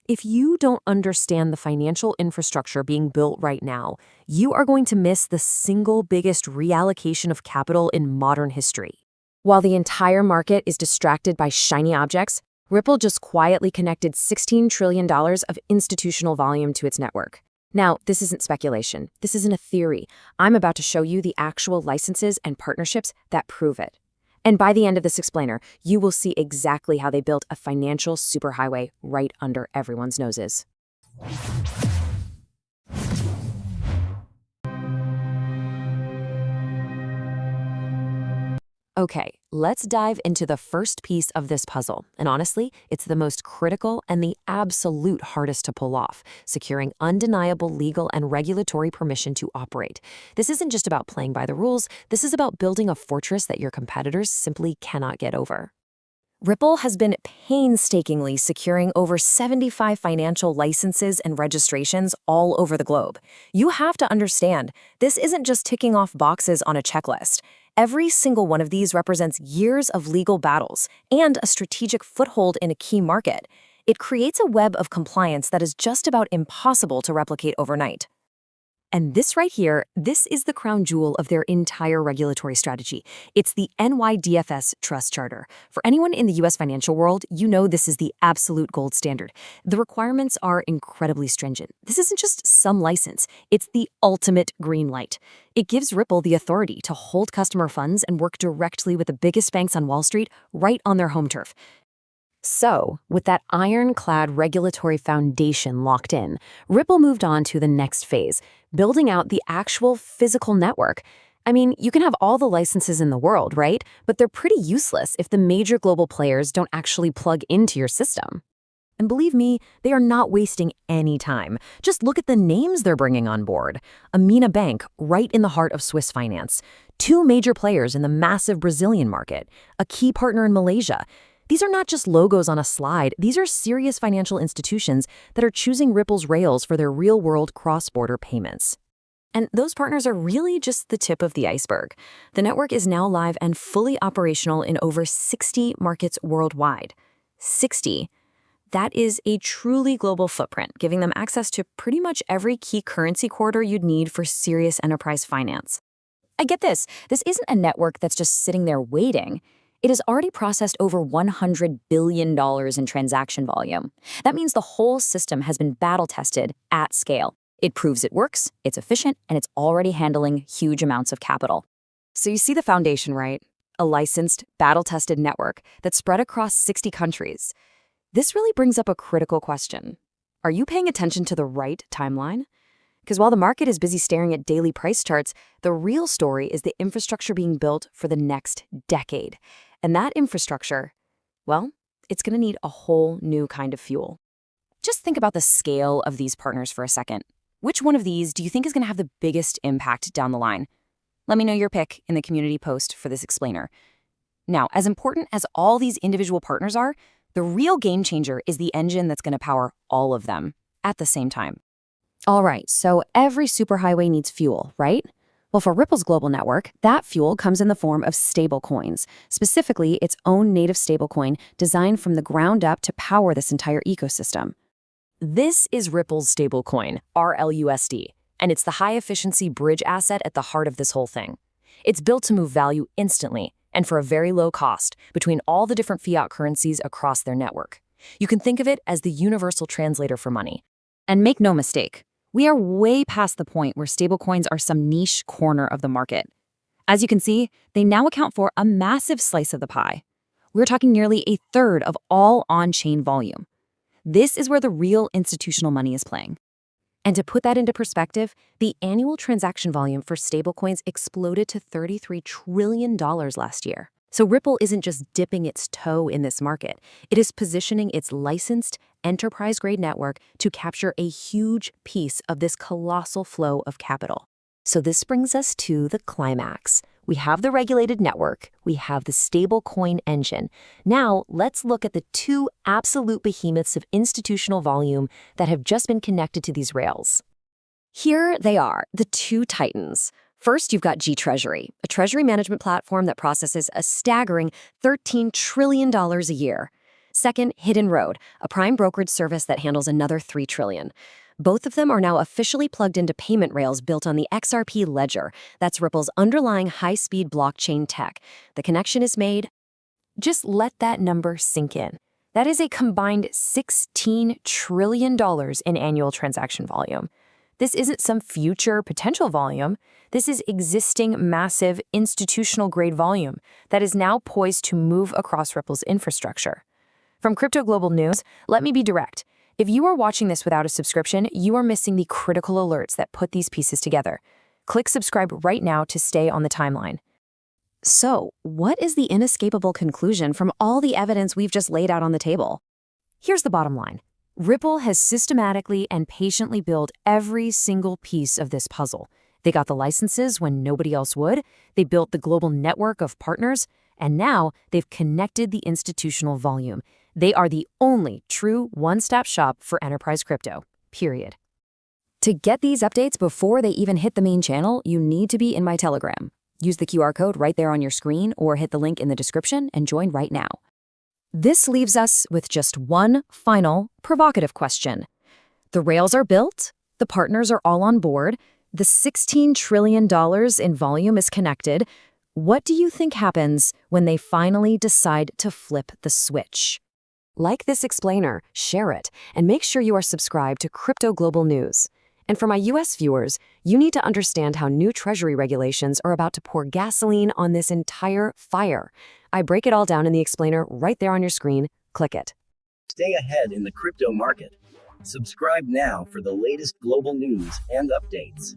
If you don't understand the financial infrastructure being built right now, you are going to miss the single biggest reallocation of capital in modern history. While the entire market is distracted by shiny objects, Ripple just quietly connected $16 trillion of institutional volume to its network. Now, this isn't speculation. This isn't a theory. I'm about to show you the actual licenses and partnerships that prove it. And by the end of this explainer, you will see exactly how they built a financial superhighway right under everyone's noses. Okay, let's dive into the first piece of this puzzle. And honestly, it's the most critical and the absolute hardest to pull off, securing undeniable legal and regulatory permission to operate. This isn't just about playing by the rules, this is about building a fortress that your competitors simply cannot get over. Ripple has been painstakingly securing over 75 financial licenses and registrations all over the globe. You have to understand, this isn't just ticking off boxes on a checklist. Every single one of these represents years of legal battles and a strategic foothold in a key market. It creates a web of compliance that is just about impossible to replicate overnight. And this right here, this is the crown jewel of their entire regulatory strategy. It's the NYDFS Trust Charter. For anyone in the U.S. financial world, you know this is the absolute gold standard. The requirements are incredibly stringent. This isn't just some license, it's the ultimate green light. It gives Ripple the authority to hold customer funds and work directly with the biggest banks on Wall Street right on their home turf. So, with that ironclad regulatory foundation locked in, Ripple moved on to the next phase, building out the actual physical network. I mean, you can have all the licenses in the world, right? But they're pretty useless if the major global players don't actually plug into your system. And believe me, they are not wasting any time. Just look at the names they're bringing on board. Amina Bank, right in the heart of Swiss finance. 2 major players in the massive Brazilian market. A key partner in Malaysia. These are not just logos on a slide, these are serious financial institutions that are choosing Ripple's rails for their real-world cross-border payments. And those partners are really just the tip of the iceberg. The network is now live and fully operational in over 60 markets worldwide. 60. That is a truly global footprint, giving them access to pretty much every key currency corridor you'd need for serious enterprise finance. I get this. This isn't a network that's just sitting there waiting. It has already processed over $100 billion in transaction volume. That means the whole system has been battle-tested at scale. It proves it works, it's efficient, and it's already handling huge amounts of capital. So you see the foundation, right? A licensed, battle-tested network that's spread across 60 countries. This really brings up a critical question. Are you paying attention to the right timeline? Because while the market is busy staring at daily price charts, the real story is the infrastructure being built for the next decade. And that infrastructure, well, it's going to need a whole new kind of fuel. Just think about the scale of these partners for a second. Which one of these do you think is going to have the biggest impact down the line? Let me know your pick in the community post for this explainer. Now, as important as all these individual partners are, the real game changer is the engine that's going to power all of them at the same time. All right, so every superhighway needs fuel, right? Well, for Ripple's global network, that fuel comes in the form of stablecoins, specifically its own native stablecoin designed from the ground up to power this entire ecosystem. This is Ripple's stablecoin, RLUSD, and it's the high-efficiency bridge asset at the heart of this whole thing. It's built to move value instantly and for a very low cost between all the different fiat currencies across their network. You can think of it as the universal translator for money. And make no mistake, we are way past the point where stablecoins are some niche corner of the market. As you can see, they now account for a massive slice of the pie. We're talking nearly a third of all on-chain volume. This is where the real institutional money is playing. And to put that into perspective, the annual transaction volume for stablecoins exploded to $33 trillion last year. So Ripple isn't just dipping its toe in this market. It is positioning its licensed, enterprise-grade network to capture a huge piece of this colossal flow of capital. So this brings us to the climax. We have the regulated network, we have the stablecoin engine. Now, let's look at the 2 absolute behemoths of institutional volume that have just been connected to these rails. Here they are, the 2 titans. First, you've got GTreasury, a treasury management platform that processes a staggering $13 trillion a year. Second, Hidden Road, a prime brokerage service that handles another $3 trillion. Both of them are now officially plugged into payment rails built on the XRP Ledger. That's Ripple's underlying high-speed blockchain tech. The connection is made. Just let that number sink in. That is a combined $16 trillion in annual transaction volume. This isn't some future potential volume. This is existing massive institutional-grade volume that is now poised to move across Ripple's infrastructure. From Crypto Global News, let me be direct. If you are watching this without a subscription, you are missing the critical alerts that put these pieces together. Click subscribe right now to stay on the timeline. So, what is the inescapable conclusion from all the evidence we've just laid out on the table? Here's the bottom line. Ripple has systematically and patiently built every single piece of this puzzle. They got the licenses when nobody else would, they built the global network of partners, and now they've connected the institutional volume. They are the only true one-stop shop for enterprise crypto, period. To get these updates before they even hit the main channel, you need to be in my Telegram. Use the QR code right there on your screen or hit the link in the description and join right now. This leaves us with just one final provocative question. The rails are built, the partners are all on board, the $16 trillion in volume is connected. What do you think happens when they finally decide to flip the switch? Like this explainer, share it, and make sure you are subscribed to Crypto Global News. And for my US viewers, you need to understand how new Treasury regulations are about to pour gasoline on this entire fire. I break it all down in the explainer right there on your screen. Click it. Stay ahead in the crypto market. Subscribe now for the latest global news and updates.